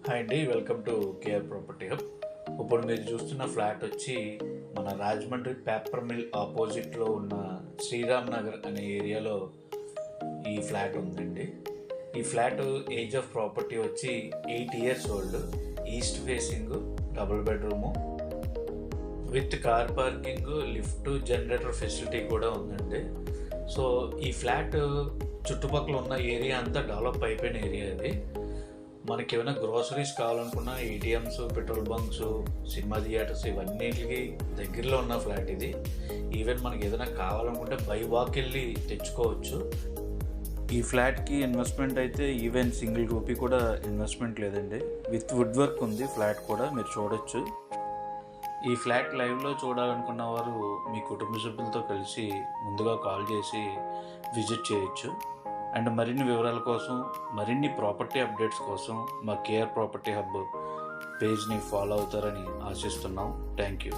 Hi అండి, welcome to KR property hub. ఇప్పుడు మీరు చూస్తున్న ఫ్లాట్ వచ్చి మన రాజమండ్రి పేపర్ మిల్ ఆపోజిట్లో ఉన్న శ్రీరామ్ నగర్ అనే ఏరియాలో ఈ ఫ్లాట్ ఉందండి. ఈ ఫ్లాట్ ఏజ్ ఆఫ్ ప్రాపర్టీ వచ్చి 8 years old, east facing, double bedroom with car parking, lift, generator facility కూడా ఉందండి. సో ఈ ఫ్లాట్ చుట్టుపక్కల ఉన్న ఏరియా అంతా డెవలప్ అయిపోయిన ఏరియా ఇది. మనకి ఏమైనా గ్రోసరీస్ కావాలనుకున్నా ATMs, petrol bunks, cinema theatres ఇవన్నిటికి దగ్గరలో ఉన్న ఫ్లాట్ ఇది. ఈవెన్ మనకి ఏదైనా కావాలనుకుంటే బై వాక్ వెళ్ళి తెచ్చుకోవచ్చు. ఈ ఫ్లాట్కి ఇన్వెస్ట్మెంట్ అయితే ఈవెన్ సింగిల్ రూపీ కూడా ఇన్వెస్ట్మెంట్ లేదండి. విత్ వుడ్ వర్క్ ఉంది ఫ్లాట్ కూడా, మీరు చూడొచ్చు. ఈ ఫ్లాట్ లైవ్లో చూడాలనుకున్న వారు మీ కుటుంబ సభ్యులతో కలిసి ముందుగా కాల్ చేసి విజిట్ చేయొచ్చు. అండ్ మరిన్ని వివరాల కోసం, మరిన్ని ప్రాపర్టీ అప్డేట్స్ కోసం మా కేఆర్ ప్రాపర్టీ హబ్ పేజ్ని ఫాలో అవుతారని ఆశిస్తున్నాం. Thank you.